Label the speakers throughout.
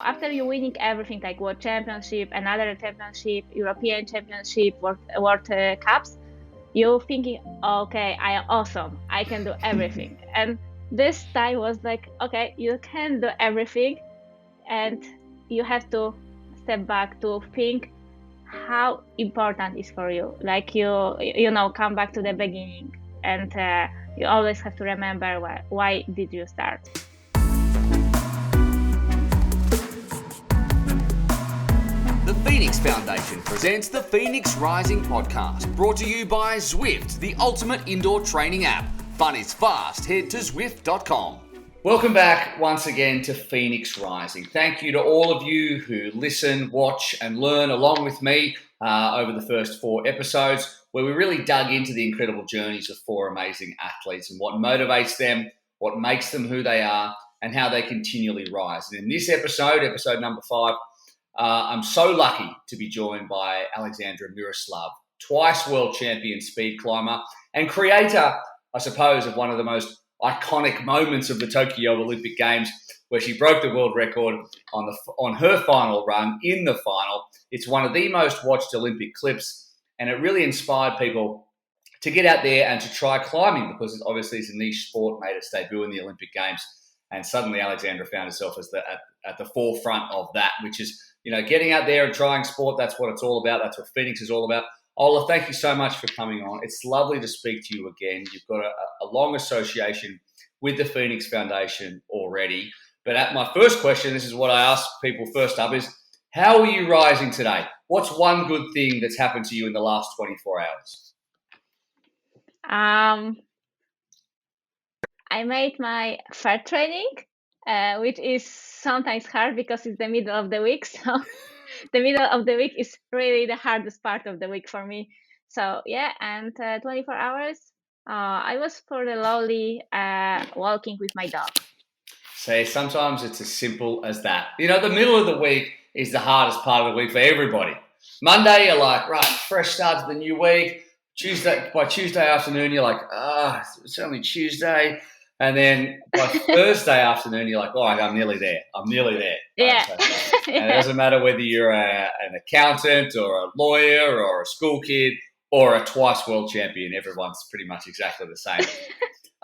Speaker 1: After you winning everything like World Championship, another championship, European Championship, World Cups, you're thinking, okay, I am awesome. I can do everything. And this time was like, okay, you can do everything, and you have to step back to think how important is for you. Like come back to the beginning, and you always have to remember why did you start.
Speaker 2: The Phoenix Foundation presents the Phoenix Rising podcast, brought to you by Zwift, the ultimate indoor training app. Fun is fast. Head to Zwift.com. Welcome back once again to Phoenix Rising. Thank you to all of you who listen, watch, and learn along with me over the first 4 episodes, where we really dug into the incredible journeys of 4 amazing athletes and what motivates them, what makes them who they are, and how they continually rise. And in this episode number 5, I'm so lucky to be joined by Alexandra Miroslav, twice world champion speed climber and creator, I suppose, of one of the most iconic moments of the Tokyo Olympic Games, where she broke the world record on her final run in the final. It's one of the most watched Olympic clips, and it really inspired people to get out there and to try climbing, because it obviously is a niche sport, made its debut in the Olympic Games. And suddenly Alexandra found herself as at the forefront of that, which is, getting out there and trying sport. That's what it's all about. That's what Phoenix is all about. Ola, thank you so much for coming on. It's lovely to speak to you again. You've got a long association with the Phoenix Foundation already. But at my first question, this is what I ask people first up, is how are you rising today? What's one good thing that's happened to you in the last 24 hours?
Speaker 1: I made my fair training, which is sometimes hard because it's the middle of the week. So the middle of the week is really the hardest part of the week for me. So yeah, and 24 hours, I was for the lowly walking with my dog.
Speaker 2: See, sometimes it's as simple as that. The middle of the week is the hardest part of the week for everybody. Monday, you're like, right, fresh start to the new week. By Tuesday afternoon, you're like, it's only Tuesday. And then by Thursday afternoon, you're like, I'm nearly there.
Speaker 1: Yeah.
Speaker 2: And it doesn't matter whether you're an accountant or a lawyer or a school kid or a twice world champion. Everyone's pretty much exactly the same.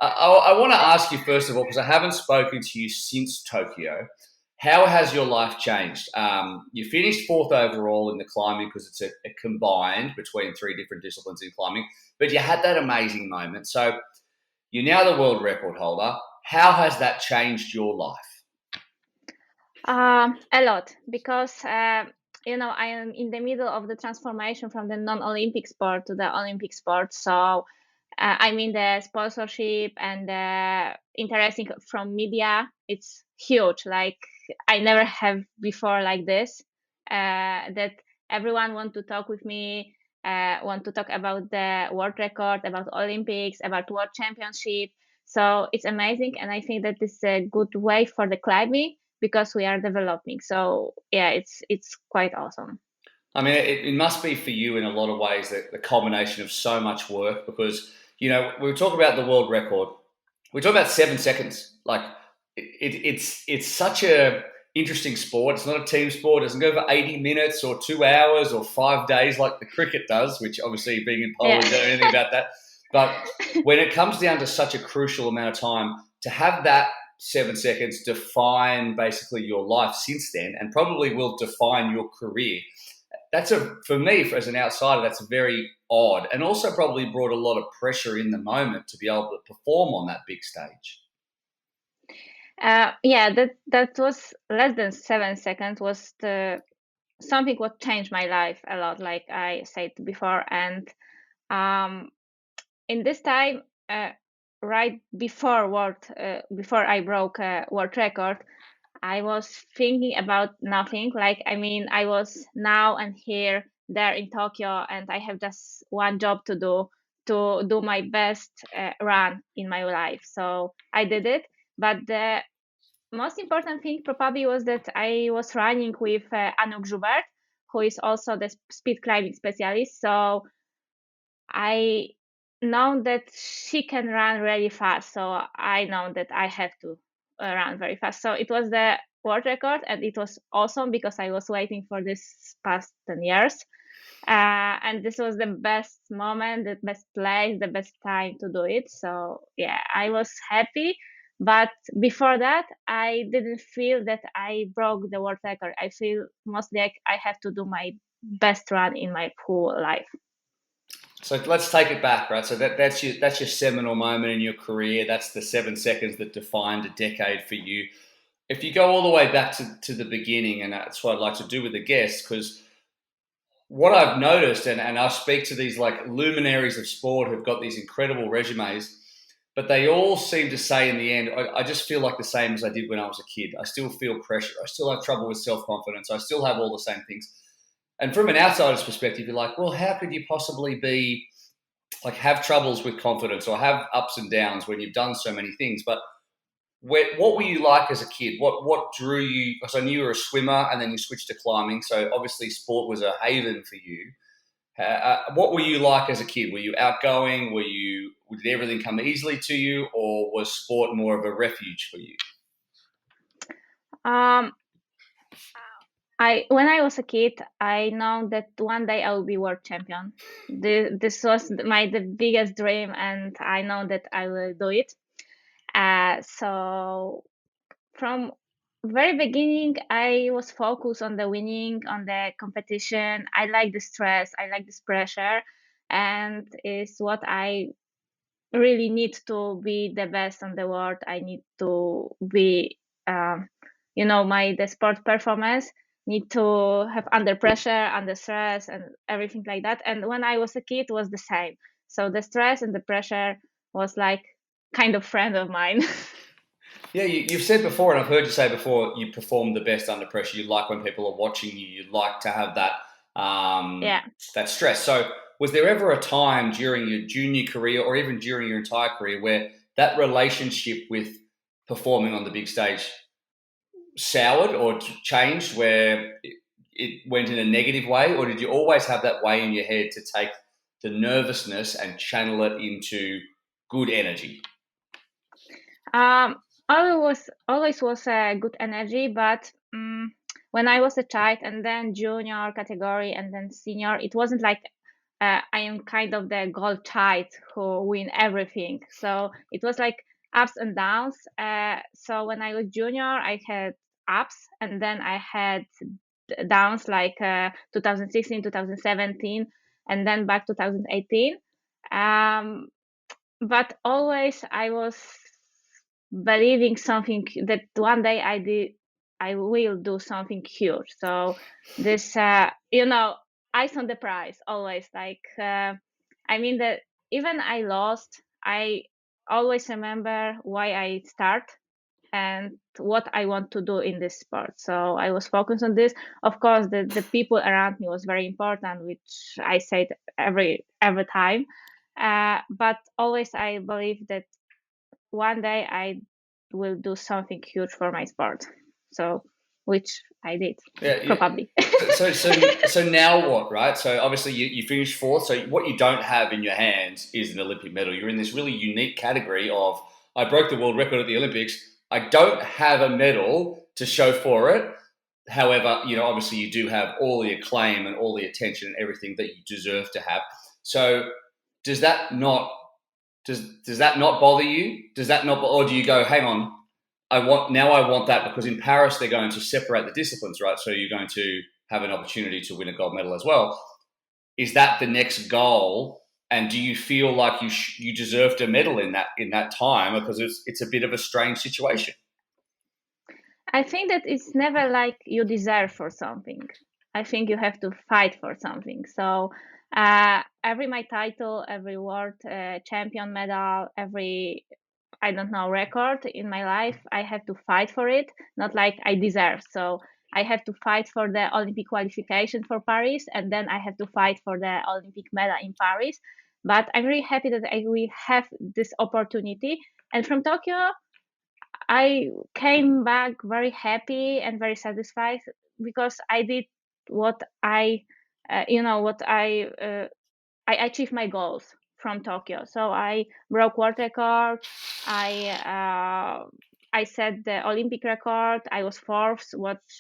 Speaker 2: I want to ask you, first of all, because I haven't spoken to you since Tokyo, how has your life changed? You finished 4th overall in the climbing, because it's a combined between 3 different disciplines in climbing, but you had that amazing moment. So you're now the world record holder. How has that changed your life?
Speaker 1: A lot, because I am in the middle of the transformation from the non-Olympic sport to the Olympic sport. So I mean, the sponsorship and the interesting from media, it's huge. Like I never have before like this. That everyone want to talk with me, want to talk about the world record, about Olympics, about world championship. So it's amazing, and I think that this is a good way for the climbing, because we are developing. So yeah, it's quite awesome.
Speaker 2: I mean, it must be for you in a lot of ways the culmination of so much work, because, we talk about the world record. We talk about 7 seconds. Like it's such a interesting sport. It's not a team sport. It doesn't go for 80 minutes or 2 hours or 5 days like the cricket does, which obviously being in Poland, don't know anything about that. But when it comes down to such a crucial amount of time, to have that 7 seconds define basically your life since then, and probably will define your career. For me, as an outsider, that's very odd, and also probably brought a lot of pressure in the moment to be able to perform on that big stage.
Speaker 1: That was less than 7 seconds. Was something what changed my life a lot, like I said before. And in this time, right before I broke a world record, I was thinking about nothing. Like, I mean, I was now and here, there in Tokyo, and I have just one job to do my best run in my life. So I did it. But the most important thing probably was that I was running with Anouk Joubert, who is also the speed climbing specialist. So I know that she can run really fast. So I know that I have to run very fast. So it was the world record, and it was awesome because I was waiting for this past 10 years. And this was the best moment, the best place, the best time to do it. So yeah, I was happy. But before that, I didn't feel that I broke the world record. I feel mostly like I have to do my best run in my whole life.
Speaker 3: So let's take it back, right? So that's your seminal moment in your career. That's the 7 seconds that defined a decade for you. If you go all the way back to the beginning, and that's what I'd like to do with the guests, because what I've noticed, and I speak to these like luminaries of sport who've got these incredible resumes, but they all seem to say in the end, I just feel like the same as I did when I was a kid. I still feel pressure. I still have trouble with self-confidence. I still have all the same things. And from an outsider's perspective, you're like, well, how could you possibly be like have troubles with confidence or have ups and downs when you've done so many things? But what were you like as a kid? What drew you? Because I knew you were a swimmer and then you switched to climbing. So obviously sport was a haven for you. What were you like as a kid? Were you outgoing? Did everything come easily to you, or was sport more of a refuge for you?
Speaker 1: Um, when I was a kid, I know that one day I will be world champion. This was the biggest dream, and I know that I will do it. So from very beginning, I was focused on the winning, on the competition. I like the stress, I like this pressure, and it's what I really need to be the best on the world. I need to be, the sport performance need to have under pressure, under stress, and everything like that. And when I was a kid, it was the same. So the stress and the pressure was like kind of friend of mine.
Speaker 3: Yeah, you've said before, and I've heard you say before, you perform the best under pressure. You like when people are watching you. You like to have that
Speaker 1: Yeah.
Speaker 3: that stress. So, was there ever a time during your junior career, or even during your entire career, where that relationship with performing on the big stage soured or changed, where it went in a negative way, or did you always have that way in your head to take the nervousness and channel it into good energy?
Speaker 1: Always was a good energy, but when I was a child and then junior category and then senior, it wasn't like I am kind of the gold child who win everything. So it was like ups and downs. So when I was junior, I had ups, and then I had downs like 2016, 2017, and then back 2018. But always I was believing something that one day I will do something huge. So this eyes on the prize always, like I mean that even I lost, I always remember why I start and what I want to do in this sport. So I was focused on this. Of course, the people around me was very important, which I said every time. But always I believe that one day I will do something huge for my sport. So, which I did, probably.
Speaker 3: So now what, right? So obviously you finished fourth. So what you don't have in your hands is an Olympic medal. You're in this really unique category of, I broke the world record at the Olympics. I don't have a medal to show for it. However, obviously you do have all the acclaim and all the attention and everything that you deserve to have. So does that not bother you? Or do you go, hang on, I want that, because in Paris they're going to separate the disciplines, right? So you're going to have an opportunity to win a gold medal as well. Is that the next goal? And do you feel like you deserved a medal in that time, because it's a bit of a strange situation?
Speaker 1: I think that it's never like you deserve for something. I think you have to fight for something. So every my title, every world champion medal, every I don't know record in my life, I have to fight for it. Not like I deserve. So I have to fight for the Olympic qualification for Paris, and then I have to fight for the Olympic medal in Paris. But I'm really happy that I will have this opportunity. And from Tokyo, I came back very happy and very satisfied because I did what I achieved my goals from Tokyo. So I broke world record. I set the Olympic record. I was fourth,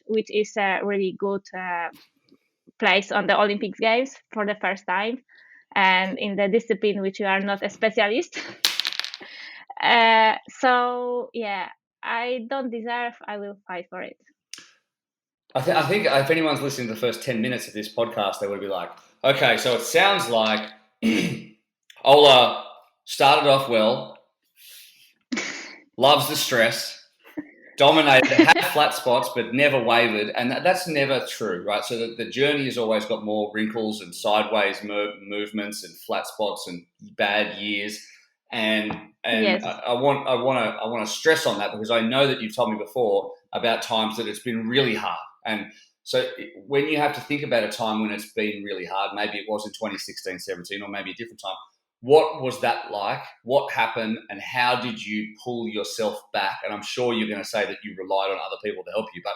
Speaker 1: which is a really good place on the Olympic Games for the first time, and in the discipline which you are not a specialist. So yeah, I don't deserve. I will fight for it.
Speaker 3: I think if anyone's listening to the first 10 minutes of this podcast, they would be like, okay, so it sounds like Ola started off well, loves the stress, dominated, had flat spots, but never wavered. And that's never true, right? So the journey has always got more wrinkles and sideways movements and flat spots and bad years. And
Speaker 1: Yes.
Speaker 3: I want to stress on that, because I know that you've told me before about times that it's been really hard. And so when you have to think about a time when it's been really hard, maybe it was in 2016, 17, or maybe a different time, what was that like? What happened, and how did you pull yourself back? And I'm sure you're going to say that you relied on other people to help you, but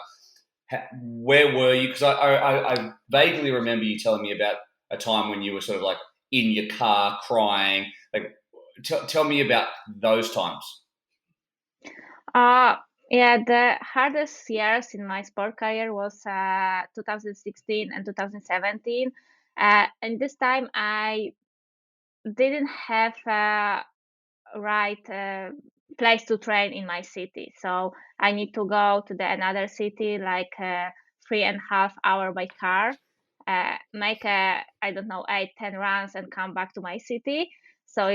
Speaker 3: where were you? Because I vaguely remember you telling me about a time when you were sort of like in your car crying. Like, tell me about those times.
Speaker 1: Yeah, the hardest years in my sport career was 2016 and 2017. And this time I didn't have a right place to train in my city. So I need to go to another city, like 3.5 hours by car, make I don't know 8-10 runs and come back to my city. So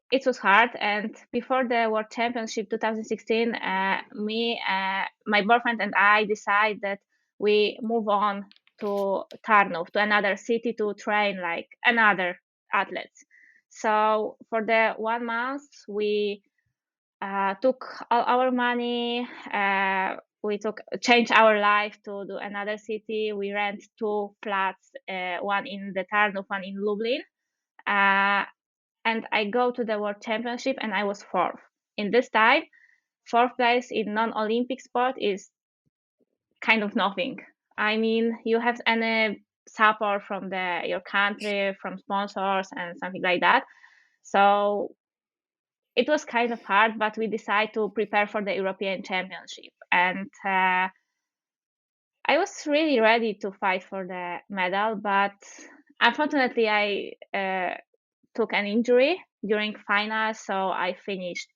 Speaker 1: it was hard. And before the World Championship 2016, my boyfriend and I decided that we move on to Tarnów, to another city, to train like another athletes. So for the 1 month, we took all our money. We changed our life to do another city. We rent 2 flats, one in the Tarnów, one in Lublin. And I go to the World Championship, and I was fourth. In this time, fourth place in non-Olympic sport is kind of nothing. I mean, you have any support from your country, from sponsors, and something like that. So it was kind of hard, but we decided to prepare for the European Championship. And I was really ready to fight for the medal, but unfortunately, I took an injury during finals, so I finished,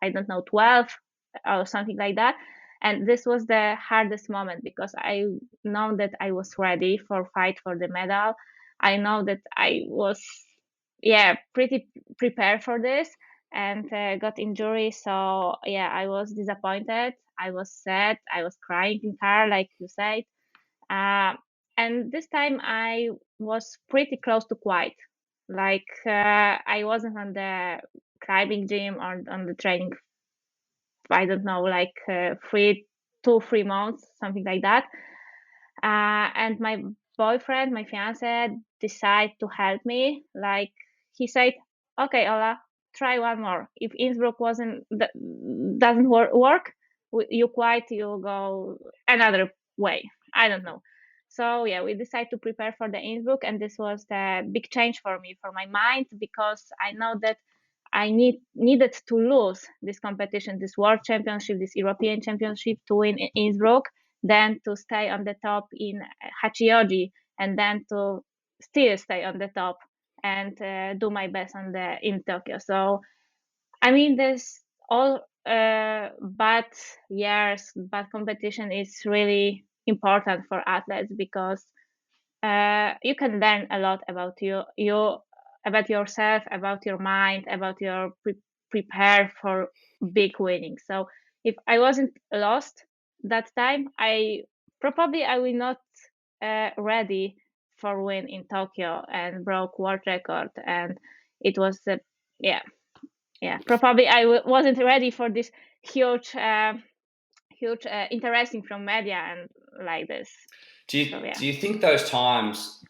Speaker 1: I don't know, 12th or something like that. And this was the hardest moment, because I know that I was ready for fight for the medal. I know that I was, pretty prepared for this, and got injury. So yeah, I was disappointed. I was sad. I was crying in car, like you said. Uh, and this time I was pretty close to quit. Like I wasn't on the climbing gym or on the training. I don't know, like 3 months, something like that. And my boyfriend, my fiance, decided to help me. Like he said, "Okay, Ola, try one more. If Innsbruck doesn't work, you quit. You go another way. I don't know." So yeah, we decided to prepare for the Innsbruck, and this was the big change for me, for my mind, because I know that I needed to lose this competition, this World Championship, this European Championship, to win in Innsbruck, then to stay on the top in Hachioji, and then to still stay on the top and do my best in Tokyo. So I mean, there's all bad years, bad competition is really important for athletes, because you can learn a lot about about yourself, about your mind, about your prepare for big winning. So if I wasn't lost that time, I will not ready for win in Tokyo and broke world record. And it was yeah probably I wasn't ready for this huge interesting from media and like this.
Speaker 3: Do you think those times,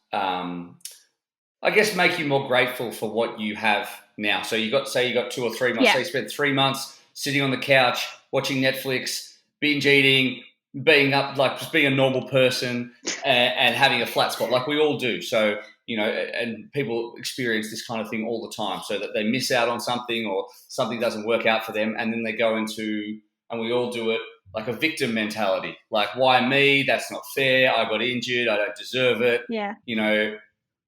Speaker 3: I guess, make you more grateful for what you have now? So you got 2 or 3 months.
Speaker 1: Yeah.
Speaker 3: So you spent 3 months sitting on the couch watching Netflix, binge eating, being up, like just being a normal person, and having a flat spot like we all do. So and people experience this kind of thing all the time, so that they miss out on something, or something doesn't work out for them, and then they go into and we all do it like a victim mentality. Like, why me? That's not fair. I got injured. I don't deserve it.
Speaker 1: Yeah.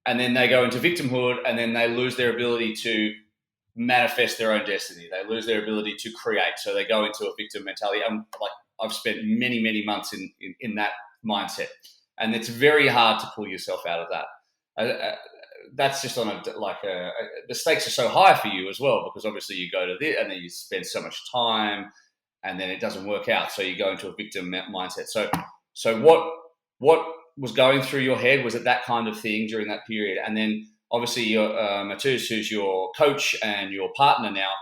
Speaker 3: And then they go into victimhood, and then they lose their ability to manifest their own destiny. They lose their ability to create. So they go into a victim mentality. And like, I've spent many, many months in that mindset, and it's very hard to pull yourself out of that. That's just on the stakes are so high for you as well, because obviously you go to this and then you spend so much time, and then it doesn't work out. So you go into a victim mindset. So what was going through your head? Was it that kind of thing during that period? And then obviously your Matus, who's your coach and your partner now,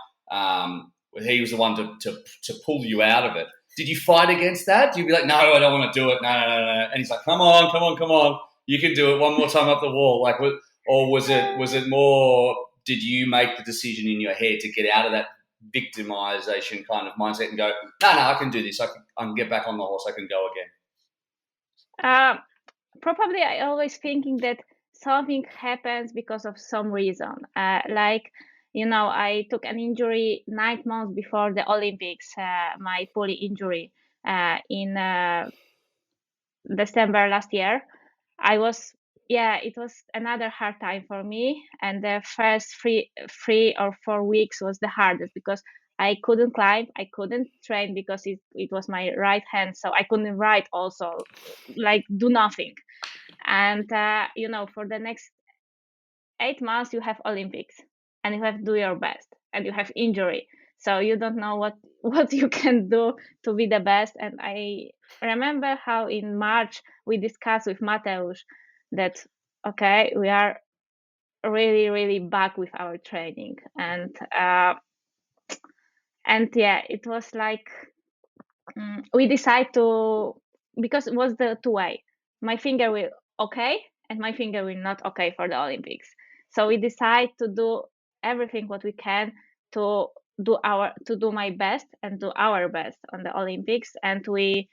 Speaker 3: he was the one to pull you out of it. Did you fight against that? Did you be like, no, I don't want to do it. No. And he's like, come on. You can do it one more time up the wall. Like, or was it more, did you make the decision in your head to get out of that victimization kind of mindset and go, no, I can do this. I can get back on the horse. I can go again.
Speaker 1: Probably I always thinking that something happens because of some reason. I took an injury 9 months before the Olympics, my pulley injury in December last year. It was another hard time for me. And the first 3 or 4 weeks was the hardest because I couldn't climb, I couldn't train because it was my right hand. So I couldn't write also, like do nothing. And, for the next 8 months, you have Olympics and you have to do your best and you have injury. So you don't know what you can do to be the best. And I remember how in March we discussed with Mateusz that, okay, we are really, really back with our training. And it was like we decided because it was the two-way. My finger will okay and my finger will not okay for the Olympics. So we decide to do everything what we can to do my best and do our best on the Olympics. And we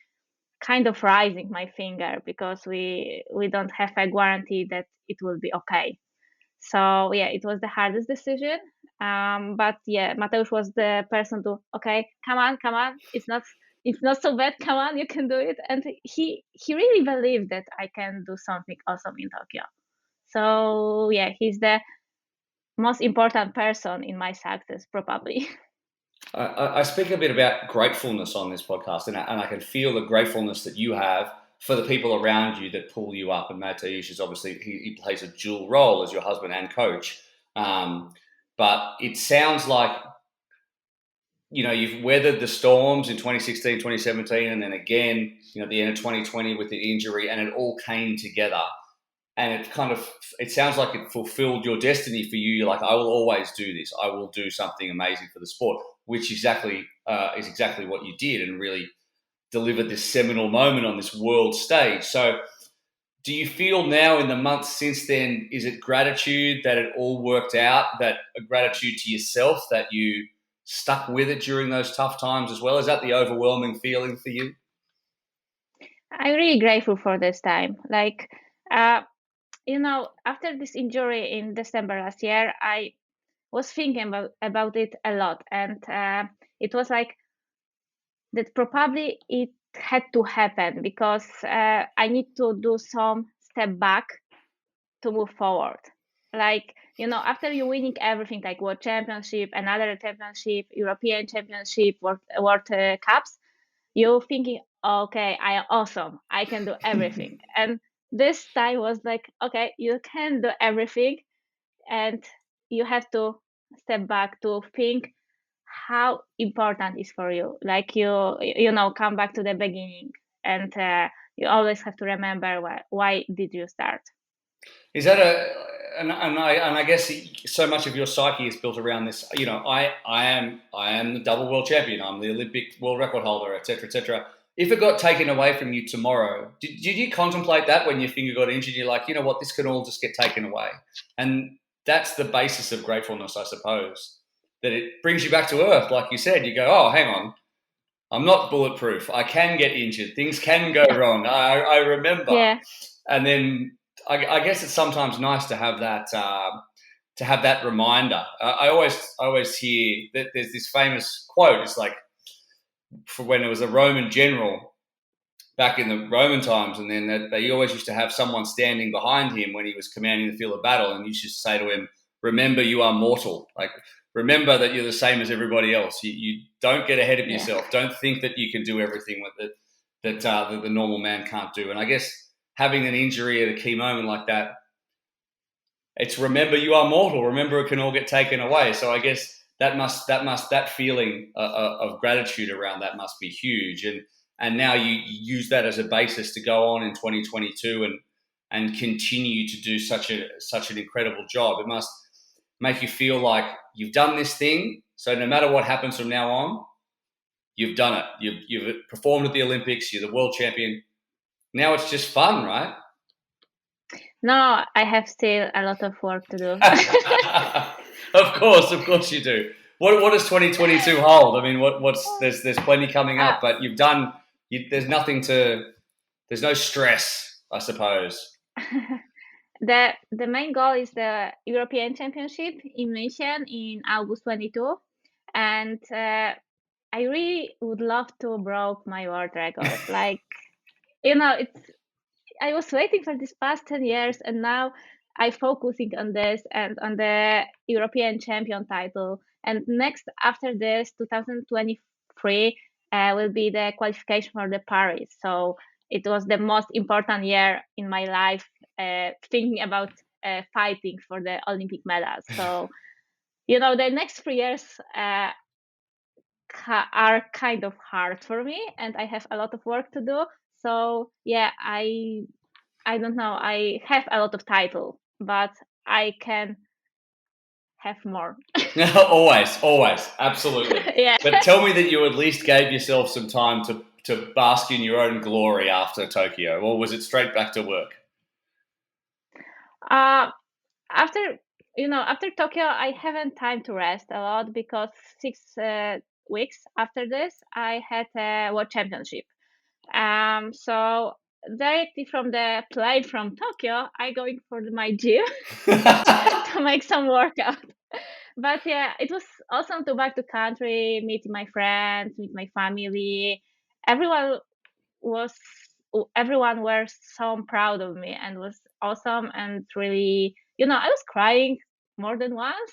Speaker 1: kind of rising my finger because we don't have a guarantee that it will be okay. So it was the hardest decision. But Mateusz was the person to, okay, come on, it's not so bad, come on, you can do it. And he really believed that I can do something awesome in Tokyo. So he's the most important person in my success, probably.
Speaker 3: I speak a bit about gratefulness on this podcast, and I can feel the gratefulness that you have for the people around you that pull you up. And Mateusz is obviously, he plays a dual role as your husband and coach. But it sounds like, you've weathered the storms in 2016, 2017, and then again, at the end of 2020 with the injury, and it all came together. And it sounds like it fulfilled your destiny for you. You're like, I will always do this. I will do something amazing for the sport, which is exactly what you did, and really delivered this seminal moment on this world stage. So do you feel now in the months since then, is it gratitude that it all worked out, that a gratitude to yourself that you stuck with it during those tough times as well? Is that the overwhelming feeling for you?
Speaker 1: I'm really grateful for this time. Like, after this injury in December last year, I was thinking about it a lot. And it was like that probably it had to happen because I need to do some step back to move forward. Like, after you winning everything, like World Championship, another championship, European Championship, World Cups, you're thinking, okay, I am awesome. I can do everything. And this time was like, okay, you can do everything. And you have to step back to think how important is for you. Like come back to the beginning, and you always have to remember why did you start.
Speaker 3: Is that and I guess so much of your psyche is built around this. I am the double world champion. I'm the Olympic world record holder, etc., etc. If it got taken away from you tomorrow, did you contemplate that when your finger got injured? You're like, what, this can all just get taken away, and that's the basis of gratefulness, I suppose. That it brings you back to earth, like you said. You go, oh, hang on, I'm not bulletproof. I can get injured. Things can go wrong. I remember.
Speaker 1: Yeah.
Speaker 3: And then I guess it's sometimes nice to have that reminder. I always hear that there's this famous quote. It's like, for when it was a Roman general back in the Roman times, and then they always used to have someone standing behind him when he was commanding the field of battle, and you used to say to him, "Remember, you are mortal. Like, remember that you're the same as everybody else. You don't get ahead of yourself. Don't think that you can do everything with it that the normal man can't do." And I guess having an injury at a key moment like that, it's remember you are mortal. Remember it can all get taken away. So I guess that feeling of gratitude around that must be huge. And now you use that as a basis to go on in 2022 and continue to do such an incredible job. It must make you feel like you've done this thing. So no matter what happens from now on, you've done it. You've performed at the Olympics. You're the world champion. Now it's just fun, right?
Speaker 1: No, I have still a lot of work to do.
Speaker 3: Of course you do. What does 2022 hold? I mean, there's plenty coming up, but there's no stress, I suppose.
Speaker 1: The main goal is the European Championship in München in August 22, and I really would love to break my world record. Like, I was waiting for this past 10 years, and now I'm focusing on this and on the European champion title. And next, after this, 2023 will be the qualification for the Paris. So it was the most important year in my life, thinking about fighting for the Olympic medals. So, the next 3 years are kind of hard for me, and I have a lot of work to do. So yeah, I don't know. I have a lot of title, but I can have more.
Speaker 3: Always, absolutely.
Speaker 1: Yeah.
Speaker 3: But tell me that you at least gave yourself some time to bask in your own glory after Tokyo, or was it straight back to work?
Speaker 1: After Tokyo, I haven't time to rest a lot because 6 weeks after this, I had a world championship. So directly from the plane from Tokyo, I going for my gym to make some workout. But yeah, it was awesome to back to country, meet my friends, meet my family. Everyone was everyone were so proud of me and was awesome and really, I was crying more than once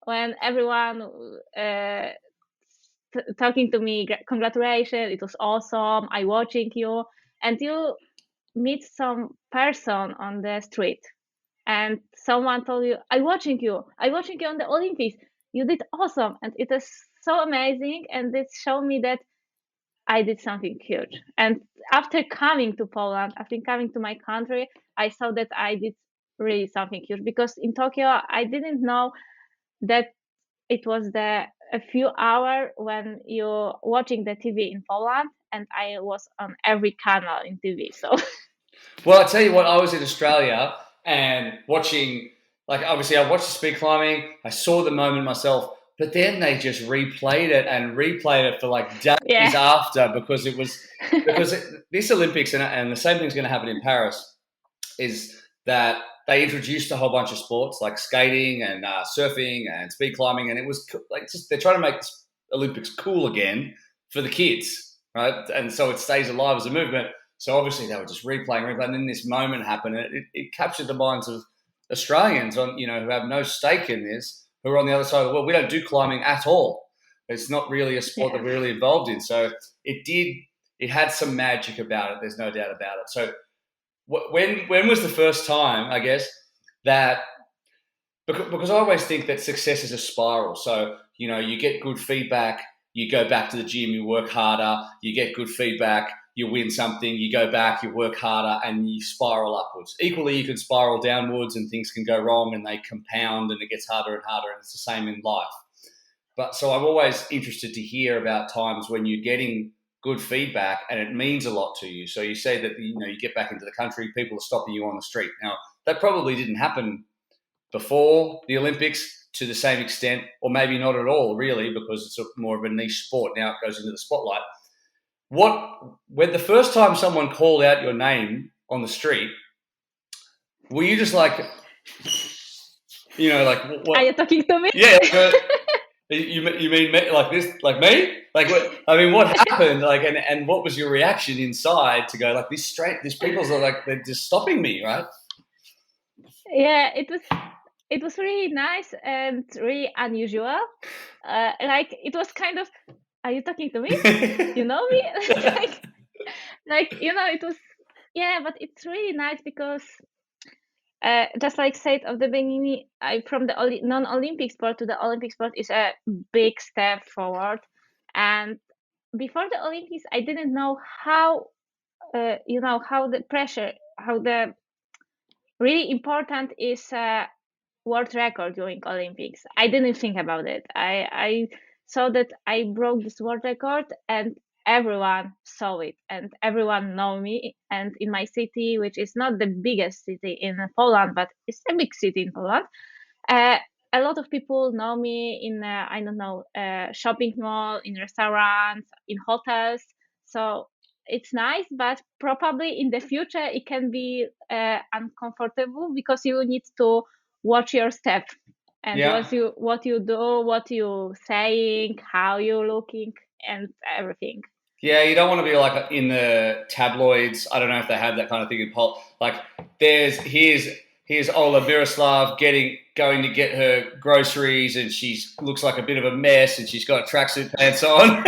Speaker 1: when everyone talking to me, congratulations, it was awesome, I watching you. And you meet some person on the street and someone told you, I watching you on the Olympics, you did awesome. And it is so amazing, and it showed me that I did something huge. And after coming to Poland, after coming to my country, I saw that I did really something huge, because in Tokyo I didn't know that it was a few hours when you're watching the TV in Poland, and I was on every channel in TV. So,
Speaker 3: well, I tell you what, I was in Australia and watching, like, obviously I watched the speed climbing, I saw the moment myself, but then they just replayed it for like days after, because this Olympics, and the same thing's going to happen in Paris, is that they introduced a whole bunch of sports like skating and surfing and speed climbing, and it was like they're trying to make Olympics cool again for the kids, right? And so it stays alive as a movement. So obviously they were just replaying, and then this moment happened, and it captured the minds of Australians who have no stake in this, who are on the other side of the world. We don't do climbing at all. It's not really a sport that we're really involved in. So it had some magic about it. There's no doubt about it. So when was the first time, I guess, that, because I always think that success is a spiral. So, you get good feedback, you go back to the gym, you work harder, you get good feedback, you win something, you go back, you work harder, and you spiral upwards. Equally, you can spiral downwards and things can go wrong and they compound and it gets harder and harder, and it's the same in life. But so I'm always interested to hear about times when you're getting good feedback and it means a lot to you. So you say that, you get back into the country, people are stopping you on the street. Now, that probably didn't happen before the Olympics to the same extent, or maybe not at all, really, because it's more of a niche sport. Now it goes into the spotlight. When the first time someone called out your name on the street, were you just like, what?
Speaker 1: Are you talking to me?
Speaker 3: Yeah. You mean me, like this, like me? Like, what happened? Like, and what was your reaction inside to go like these people's are like they're just stopping me, right?
Speaker 1: Yeah, it was really nice and really unusual. Like it was kind of, are you talking to me? You know me? It was, yeah, but it's really nice because just like said of the beginning, from the non-Olympic sport to the Olympic sport is a big step forward. And before the Olympics, I didn't know how, how the pressure, how the really important is world record during Olympics. I didn't think about it. I saw that I broke this world record and everyone saw it and everyone know me. And in my city, which is not the biggest city in Poland, but it's a big city in Poland, uh, a lot of people know me in, I don't know, shopping mall, in restaurants, in hotels. So it's nice, but probably in the future it can be uncomfortable because you need to watch your step and
Speaker 3: Yeah.
Speaker 1: what you do, what you saying, how you looking, and everything.
Speaker 3: Yeah, you don't want to be like in the tabloids. I don't know if they have that kind of thing in like here's Ola Miroslav going to get her groceries and she looks like a bit of a mess and she's got tracksuit pants on.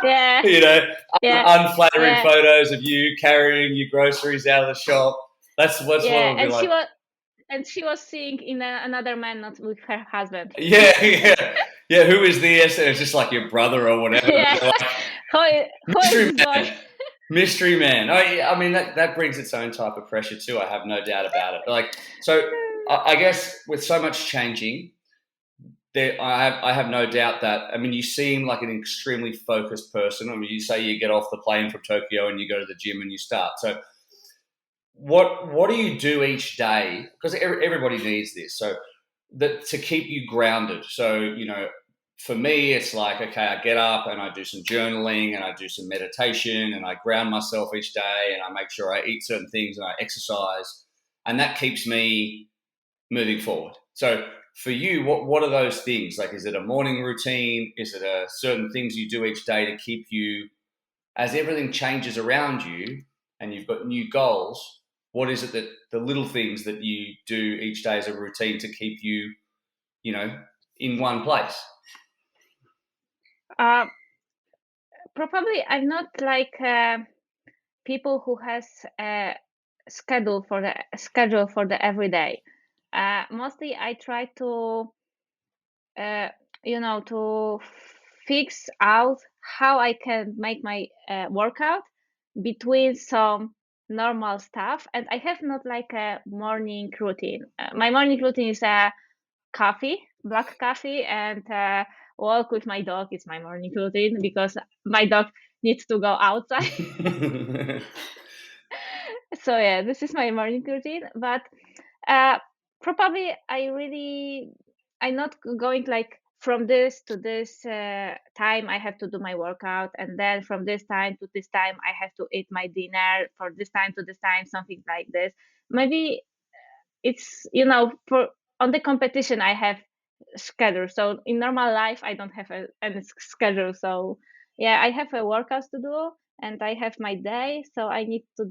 Speaker 1: Yeah.
Speaker 3: You know,
Speaker 1: Yeah.
Speaker 3: unflattering
Speaker 1: Yeah.
Speaker 3: photos of you carrying your groceries out of the shop. That's what
Speaker 1: Yeah,
Speaker 3: it would be like.
Speaker 1: and she was seeing in another man, not with her husband.
Speaker 3: Yeah. Who is this? And it's just like your brother or whatever.
Speaker 1: Yeah.
Speaker 3: Like,
Speaker 1: who is
Speaker 3: mystery
Speaker 1: this boy?
Speaker 3: man. Mystery man. I mean, that brings its own type of pressure too. I have no doubt about it. Like, so I guess with so much changing, I have no doubt that. I mean, you seem like an extremely focused person. I mean, you say you get off the plane from Tokyo and you go to the gym and you start. So, what do you do each day? Because everybody needs this. So that to keep you grounded. So for me, it's like, okay, I get up and I do some journaling and I do some meditation and I ground myself each day and I make sure I eat certain things and I exercise, and that keeps me moving forward. So for you, what are those things? Like, is it a morning routine? Is it a certain things you do each day to keep you, as everything changes around you and you've got new goals, what is it that the little things that you do each day as a routine to keep you, in one place?
Speaker 1: Probably I'm not like people who has a schedule for the everyday. Mostly I try to to fix out how I can make my workout between some normal stuff, and I have not like a morning routine. My morning routine is a black coffee, and walk with my dog is my morning routine because my dog needs to go outside. So yeah, this is my morning routine. But probably I'm not going like from this to this time I have to do my workout, and then from this time to this time I have to eat my dinner, for this time to this time, something like this. Maybe it's for on the competition I have schedule. So in normal life I don't have any schedule. So yeah, I have a workouts to do and I have my day. So I need to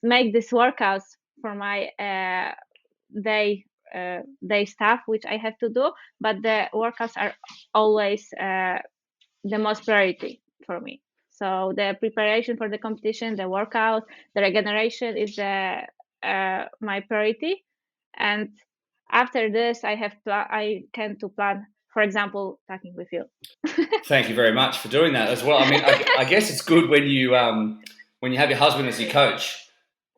Speaker 1: make this workouts for my day day stuff which I have to do. But the workouts are always the most priority for me. So the preparation for the competition, the workout, the regeneration is my priority. And after this, I can to plan, for example, talking with you.
Speaker 3: Thank you very much for doing that as well. I mean, I guess it's good when you have your husband as your coach.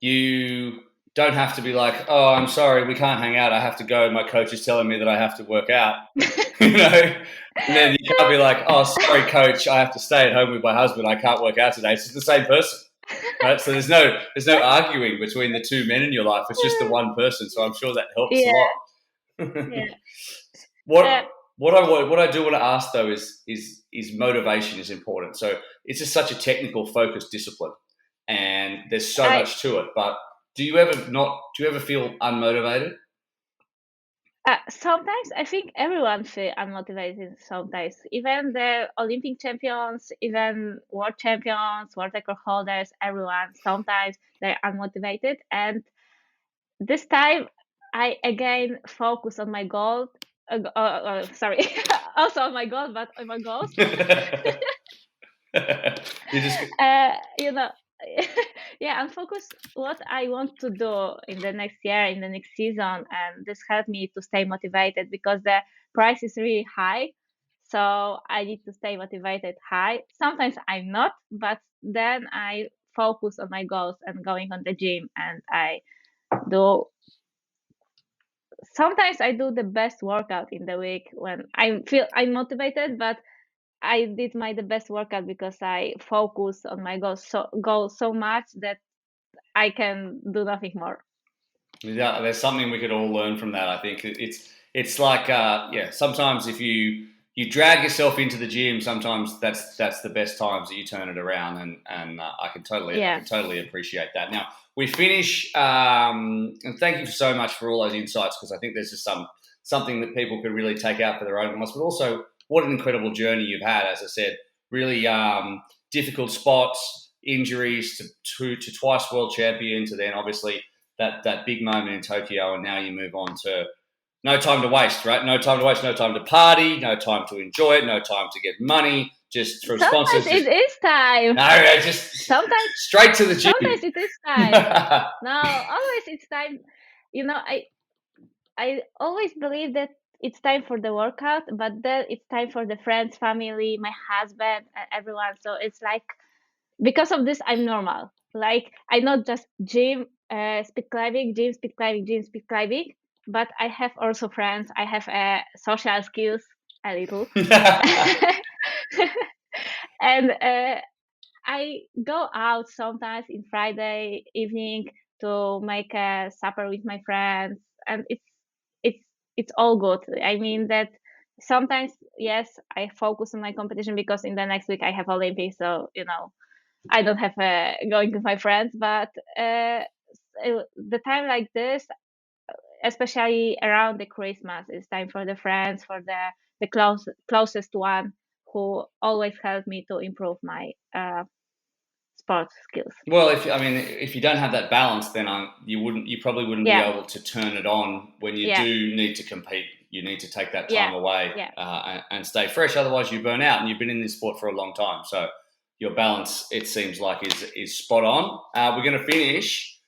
Speaker 3: You don't have to be like, oh, I'm sorry, we can't hang out. I have to go. My coach is telling me that I have to work out. And then you can't be like, oh, sorry, coach, I have to stay at home with my husband. I can't work out today. It's just the same person, right? So there's no arguing between the two men in your life. It's just the one person. So I'm sure that helps a lot.
Speaker 1: Yeah.
Speaker 3: What I do want to ask though is motivation is important. So it's just such a technical, focused discipline, and there's so much to it. But do you ever feel unmotivated?
Speaker 1: Sometimes I think everyone feel unmotivated. Sometimes even the Olympic champions, even world champions, world record holders, everyone sometimes they're unmotivated. And this time, I again focus on my goal. Sorry, also on my goal, but on my goals.
Speaker 3: You just
Speaker 1: You know, yeah, and focus what I want to do in the next year, in the next season, and this helped me to stay motivated because the price is really high. So I need to stay motivated high. Sometimes I'm not, but then I focus on my goals and going on the gym, and I do. Sometimes I do the best workout in the week when I feel I'm motivated, but I did my the best workout because I focus on my goals so much that I can do nothing more.
Speaker 3: Yeah, there's something we could all learn from that. I think it's like sometimes if you drag yourself into the gym, sometimes that's the best times that you turn it around, and I can
Speaker 1: Yeah.
Speaker 3: totally appreciate that. Now we finish, and thank you so much for all those insights, because I think there's just something that people could really take out for their own lives, but also what an incredible journey you've had. As I said, really difficult spots, injuries to twice world champion, to then obviously that big moment in Tokyo, and now you move on to no time to waste, right? No time to waste, no time to party, no time to enjoy it, no time to get money, just through sponsors.
Speaker 1: Sometimes it is time.
Speaker 3: No, just
Speaker 1: Sometimes
Speaker 3: straight to the gym.
Speaker 1: sometimes it is time. No, always it's time. You know, I always believe that it's time for the workout, but then it's time for the friends, family, my husband, and everyone. So it's like because of this, I'm normal. Like I not just gym, speed climbing, gym, speed climbing, gym, speed climbing, but I have also friends. I have social skills a little, and I go out sometimes in Friday evening to make a supper with my friends, and it's it's all good. I mean that sometimes yes, I focus on my competition because in the next week I have Olympics, so I don't have going with my friends, but the time like this, especially around the Christmas, is time for the friends, for the closest one who always help me to improve my sports skills.
Speaker 3: Well, if you don't have that balance, then you probably wouldn't be
Speaker 1: Yeah,
Speaker 3: able to turn it on when you
Speaker 1: yeah,
Speaker 3: do need to compete. You need to take that
Speaker 1: yeah,
Speaker 3: time away
Speaker 1: yeah.
Speaker 3: and stay fresh. Otherwise, you burn out, and you've been in this sport for a long time. So your balance, it seems like, is spot on. We're going to finish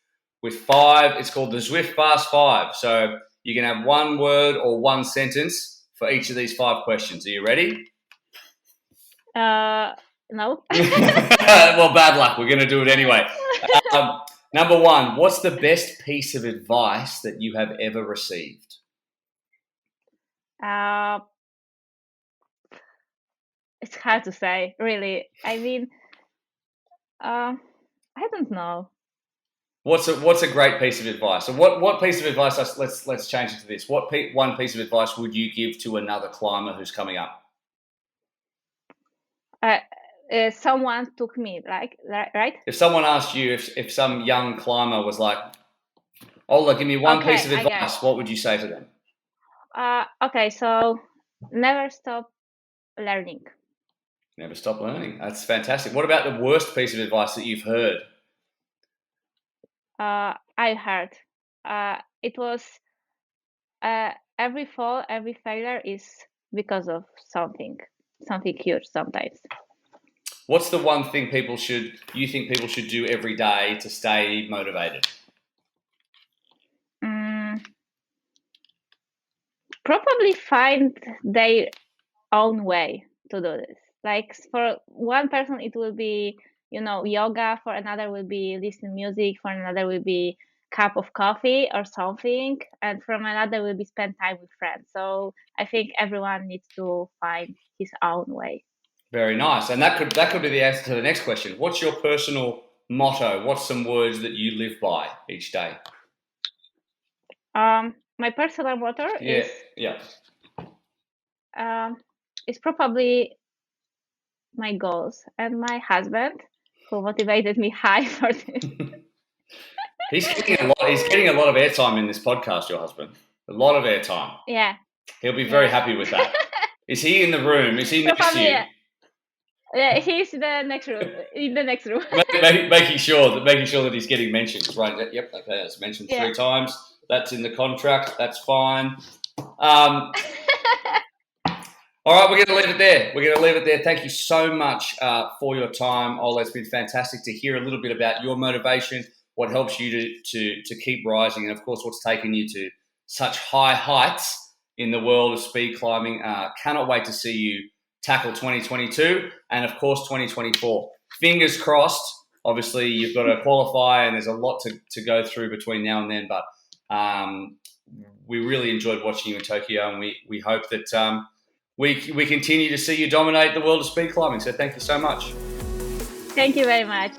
Speaker 3: with 5. It's called the Zwift Fast 5. So you can have one word or one sentence for each of these 5 questions. Are you ready?
Speaker 1: No.
Speaker 3: Well, bad luck. We're going to do it anyway. Number 1, what's the best piece of advice that you have ever received?
Speaker 1: It's hard to say, really. I mean, I don't know.
Speaker 3: What's a great piece of advice? So what piece of advice? Let's change it to this. One piece of advice would you give to another climber who's coming up?
Speaker 1: Someone took me, like, right?
Speaker 3: If someone asked you, if some young climber was like, "Ola, give me one
Speaker 1: Okay,
Speaker 3: piece of
Speaker 1: I get it.
Speaker 3: advice," what would you say to them?
Speaker 1: Okay, so never stop learning.
Speaker 3: Never stop learning. That's fantastic. What about the worst piece of advice that you've heard?
Speaker 1: I heard. It was every fall, every failure is because of something huge sometimes.
Speaker 3: What's the one thing you think people should do every day to stay motivated?
Speaker 1: Probably find their own way to do this. Like for one person, it will be yoga. For another, will be listen music. For another, will be cup of coffee or something, and from another will be spend time with friends. So I think everyone needs to find his own way.
Speaker 3: Very nice. And that could be the answer to the next question. What's your personal motto? What's some words that you live by each day?
Speaker 1: My personal motto
Speaker 3: Yeah.
Speaker 1: is probably my goals and my husband, who motivated me high for this.
Speaker 3: He's getting a lot of airtime in this podcast, your husband. A lot of airtime.
Speaker 1: Yeah.
Speaker 3: He'll be very happy with that. Is he in the room? Is he next to you?
Speaker 1: Yeah, he's in the next room.
Speaker 3: making sure that he's getting mentioned. Right. Yep. Okay. It's mentioned 3 times. That's in the contract. That's fine. All right, we're going to leave it there. Thank you so much for your time, Ola. It's been fantastic to hear a little bit about your motivation, what helps you to keep rising, and of course, what's taken you to such high heights in the world of speed climbing. Cannot wait to see you tackle 2022 and of course 2024. Fingers crossed. Obviously, you've got to qualify, and there's a lot to go through between now and then. But we really enjoyed watching you in Tokyo, and we hope that we continue to see you dominate the world of speed climbing. So thank you so much.
Speaker 1: Thank you very much.